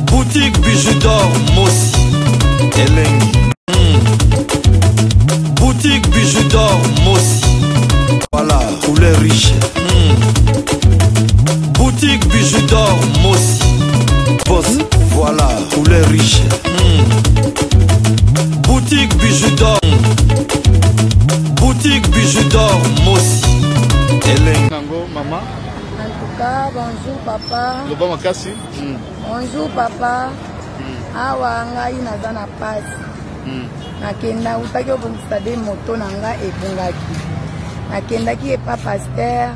Boutique bijoux d'or Mossi Elengi. Boutique bijoux d'or Mossi. Voilà, couleur riche. Boutique bijoux d'or Mossi. Boss, voilà, couleur riche. Boutique bijoux d'or. Boutique bijoux d'or Mossi Elengi. Nango, maman. En tout cas, bonjour papa. Loba makasi. Bonjour papa. Awa ngai naza na pasi. Nakenda utaki obongisa de moto na nga ebungaki. Nakendaki epa pasteur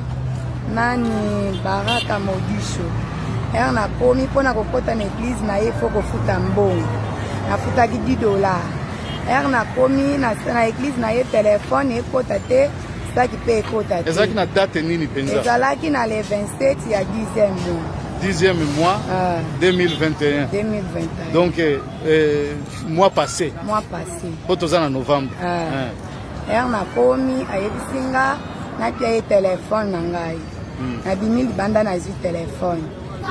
nani Baraka Modisho. Er nakomi mpona kokota na église na ye fo kofuta mbongo. Nafutaki $10. Er nakomi na église na ye telefone ekota te. Ezalaki na date nini penza? Ezalaki na le 27 ya 10e mois. 10e mois 2021. 2021. Donc mois passé. Mois passé. Potoza na novembre. Er nakomi ayebisinga napia ye telefone na ngai. Nabimi libanda nazwi telefone.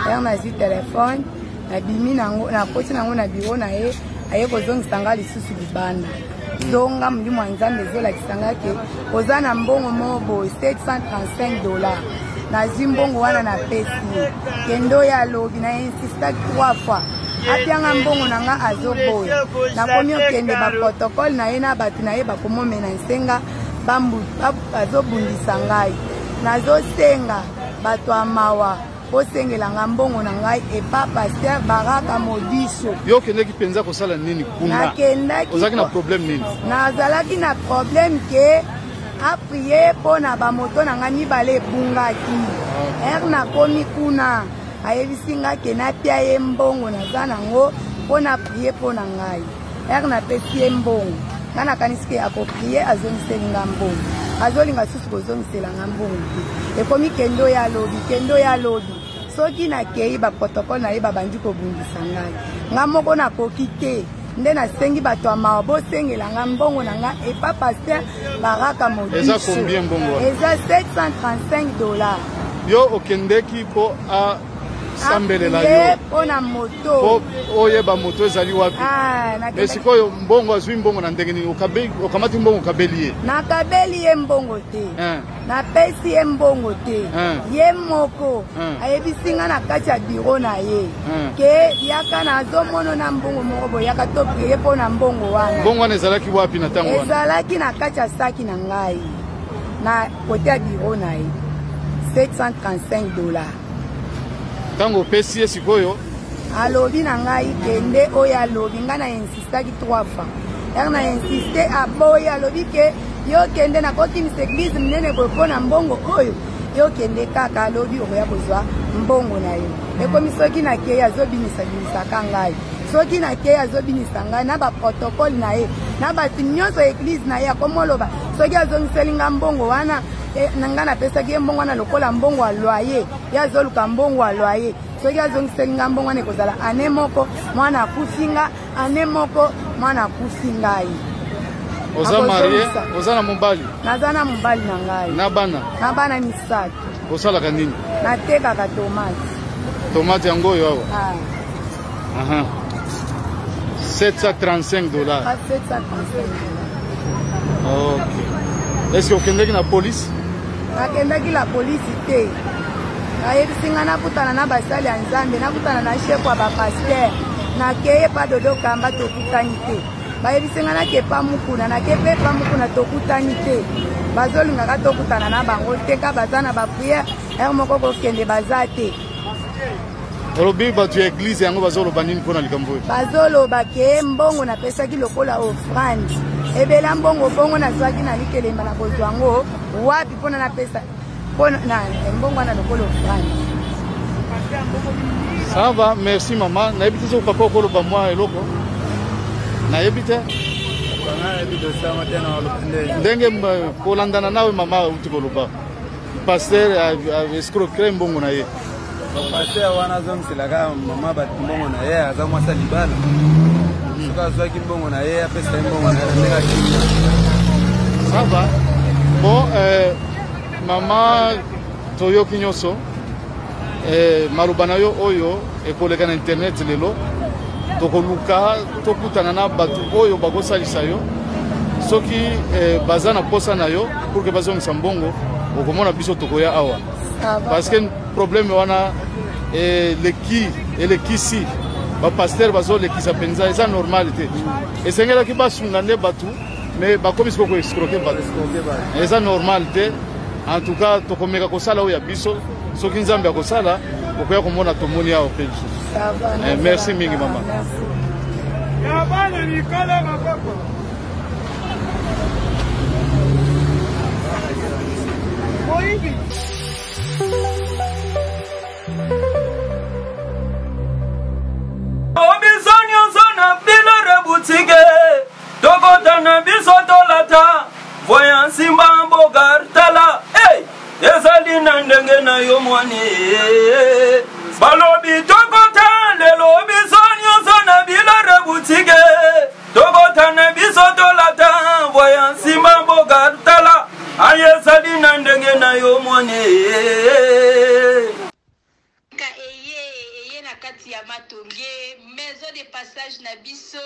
Er nazwi telefone nabimi nango nakoti nango na biro na ye aye kozongisa nga lisusu libanda. Zonga mdimu wa nzambe zola kisanga ke oza na mbongo mobo $735 na zimbongo wana na pesi kendo ya lobi na insista 3 fois apianga mbongo na nga azoboya na komi okende ba protocole na ye na batu na ye bakomomena nsenga bazobundisa ngai nazosenga bato amawa osengela nga mbongo na ngai epa pasteur Baraka Modisho. Yo kendeki penza kosala nini kuna? Nakendaki. Ozalaki na problème nini? Nazalaki na problème ke apriye pona ba moto na nga mibale ebungaki. Er nakomi kuna ayebisinga ke napia ye mbongo naza nango pona priye pona ngai. Er napesi ye mbongo. Kana kanisike akopriye azongiselinga mbongo. Azolinga susu kozongisela nga mbongo. Ekomi kendo ya lobi. Soki na kei ba protocole na ye babandi kobundisa ngai. Nga moko nakoki te. Nde nasengi bato amawa bosengela nga mbongo na nga epa pasteur Baraka Modisho. Eza combien mbongo? Eza $735. Yo okendeki po a sambelela yo pona moto po oyeba moto ezali wapi? Esikoyo mbongo azwi mbongo na ndenge nini? Okamati mbongo kabeli ye? Nakabeli ye mbongo te. Napesi ye mbongo te. Ye moko ayebisinga na kati ya biro na ye ke yaka na azomono na mbongo moko boyaka to priye pona mbongo wana. Mbongo wana ezalaki wapi na tango wana? Ezalaki na kati ya saki na ngai na kote ya biro na ye $735. Tango pesi ye sikoyo alobi na ngai kende oyo alobi nga na insistaki 3 fois. Er na insiste aboyi alobi ke yo kende na kokimisa église minene boye mpona mbongo oyo yo kende kaka alobi okoya kozwa mbongo na yo. Ekomi soki na kei azobimisa ngai. Soki na kei azobimisa ngai na ba protocole na ye na batu nyonso église na ye akomoloba soki azongiseli nga mbongo wana nanga napesaki ye mbongo wana lokola mbongo ya loyer ye azoluka mbongo ya loyer. Soki azongiseli nga mbongo wana ekozala ane moko mwana akufi nga ane moko mwana akufi ngai. Oza marié? Oza na mobali? Naza na mobali na ngai. Na bana? Na bana misato. Osalaka nini? Natekaka tomate. Tomate yango oyo awa? $735. Ok. Est-ce que okendeki na police? Nakendaki la polisi te. Nayebisinga nakutana na basali ya nzambe, nakutana na chef wa bapasteur. Nakeye pa dodo kamba tokutani te. Bayebisinga nakepa mukuna, nakepe pa mukuna tokutani te. Bazolingaka tokutana na bango te ka baza na bapriere, er moko kokende baza te. Olobi batu ya église yango bazoloba nini mpona likambo oyo? Bazoloba ke mbongo napesaki lokola offrande. Ebela mbongo bongo nazwaki na likelemba na kozwa ngo wapi mpona napesa mpona na mbongo wana lokola offrande. Ça va, merci maman. Nayebi te so papa okoloba mwa eloko? Nayebi te? Ndenge kolandana nawe mama uti koloba pasteur escroquer mbongo na ye. Pasteur wana zongiselaka mama batu mbongo na ye aza mwasa libala. Soka azwaki mbongo na ye apesa mbongo na ye ndenge akili. Ça va. Bon, mama toyoki nyonso maloba na yo oyo ekoleka na internet lelo tokoluka tokutana na bato oyo bakosalisa yo soki baza na posa na yo pour que bazongisa mbongo okomona biso tokoya awa parce que problème wana elekisi bapaster bazolekisa mpenza eza normal te esengelaki basunga nde bato mais bakomisi koko escroke bato eza normal te. En tout cas tokomeka kosala oyo ya biso soki nzambe akosala okoya komona tomoni awa mpe lisusu. Merci mingi mama. Voyant Simba Gartala, hey, ezali na ndenge na yo mwane. Balobi tokota le lobi sonyo sona bilare boutique. Tokota na biso tolata, voyant Simba Gartala, ay ezali na ndenge na yo mwane. Ka eye na kati ya matonge, maison de passage na biso.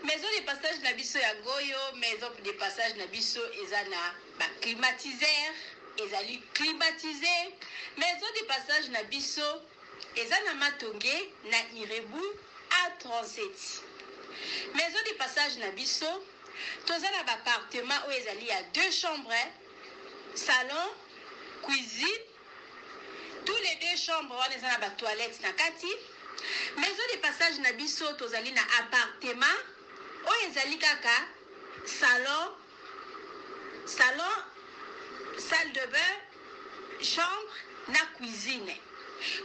Maison de passage na biso ya goyo, maison de passage na biso ezana ba climatiseur, ezali climatisé. Maison de passage na biso ezana matonge na Irebu A37. Maison de passage na biso tozana ba appartement où ezali ya 2 chambres, salon, cuisine. Tous les 2 chambres wana ezana ba toilette na kati. Maison de passage na biso tozali na appartement oyo ezali kaka salon, salle de bain, chambre na cuisine.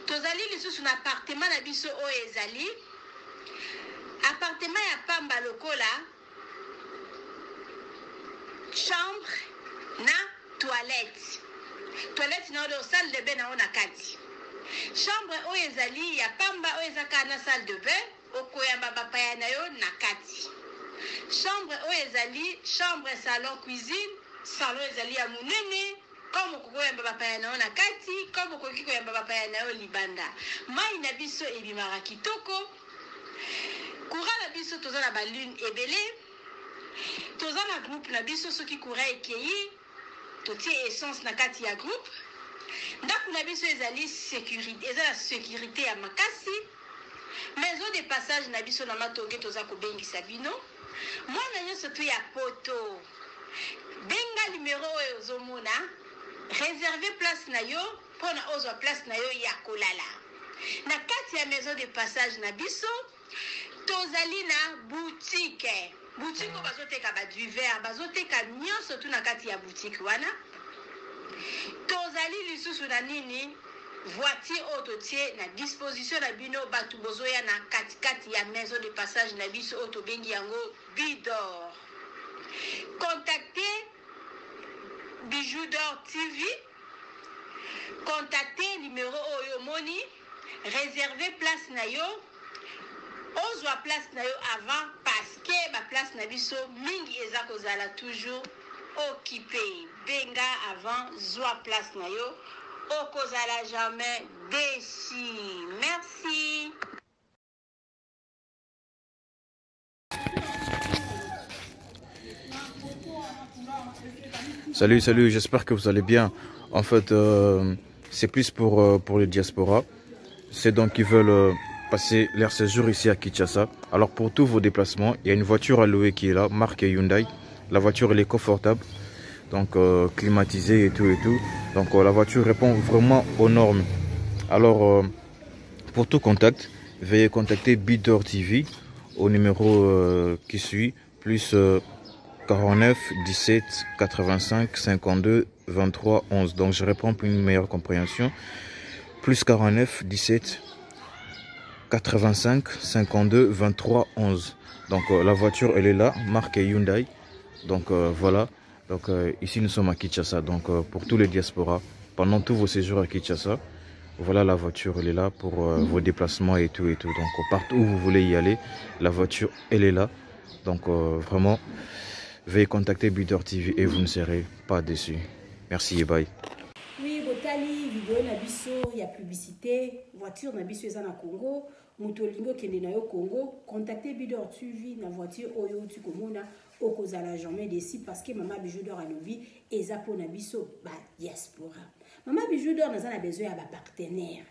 Tozali lisusu na appartement na biso oyo ezali appartement ya pamba lokola chambre na toilette na oyo salle de bain na ona kati. Chambre oyo ezali ya pamba oyo ezaka na salle de bain okoyamba bapaya na yo na kati. Chambre oyo ezali chambre, salon, cuisine. Salon ezali ya munene comme kokoyamba bapaya na yo na kati, comme okoki koyamba bapaya na yo libanda. Mai na biso ebimaka kitoko. Courant na biso toza na balune ebele. Toza na groupe na biso soki courant ekeyi totie essence na kati ya groupe. Ndako na biso ezali sécurité, ezala sécurité ya makasi. Maison de passage na biso na matonge toza kobengisa bino. Mwana nyonso tu ya poto benga numéro oyo ozomona réserver place na yo pona ozwa place na yo ya kolala na kati ya maison de passage na biso. Tozali na boutique oyo bazoteka ba du verre, bazoteka nyonso tu na kati ya boutique wana. Tozali lisusu na nini voiture autotie na disposition na bino batu bozoya na kati ya maison de passage na biso auto bengi yango Bidor. Contactez Bijou d'Or TV. Contactez numéro oyo moni, réservez place na yo. Ozwa place na yo avant parce que ba place na biso mingi eza kozala toujours occupé. Benga avant zwa place na yo. Okozala jamais déçu. Merci. Salut, j'espère que vous allez bien. En fait, c'est plus pour les diasporas. C'est donc qui veulent passer leur séjour ici à Kinshasa. Alors pour tous vos déplacements, il y a une voiture à louer qui est là, marque Hyundai. La voiture elle est confortable, donc climatisée et tout. Donc la voiture répond vraiment aux normes. Alors pour tout contact, veuillez contacter Bidor TV au numéro qui suit, plus 49 17 85 52 23 11. Donc je réponds pour une meilleure compréhension. Plus 49 17 85 52 23 11. Donc la voiture elle est là, marque Hyundai. Donc voilà. Donc ici nous sommes à Kinshasa. Donc pour tous les diasporas, pendant tous vos séjours à Kinshasa, voilà la voiture elle est là pour vos déplacements et tout. Donc partout où vous voulez y aller, la voiture elle est là. Donc vraiment, veuillez contacter Bidor TV et vous ne serez pas déçus. Merci et bye. Oui, Botali, vidéo biso ya publicité voiture na biso eza na Congo moto lingo kende na yo Congo contactez Bidor TV na voiture oyo tu komona okozala jamais déçu parce que Maman Bijou d'Or alobi eza pona biso ba diaspora. Maman Bijou d'Or naza na besoin ya ba partenaire.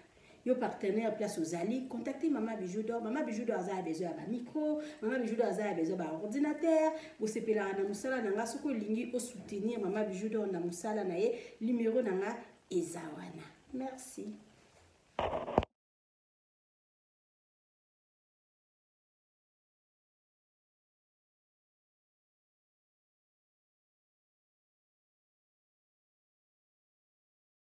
Yo partenaire place aux alliés, contactez Maman Bijou d'Or. Maman Bijou d'Or a besoin de micro, Maman Bijou d'Or a besoin d'un ordinateur. Vous sepelez na musala nanga soko lingi au soutenir Maman Bijou d'Or na musala na ye numéro nanga ezawana. Merci.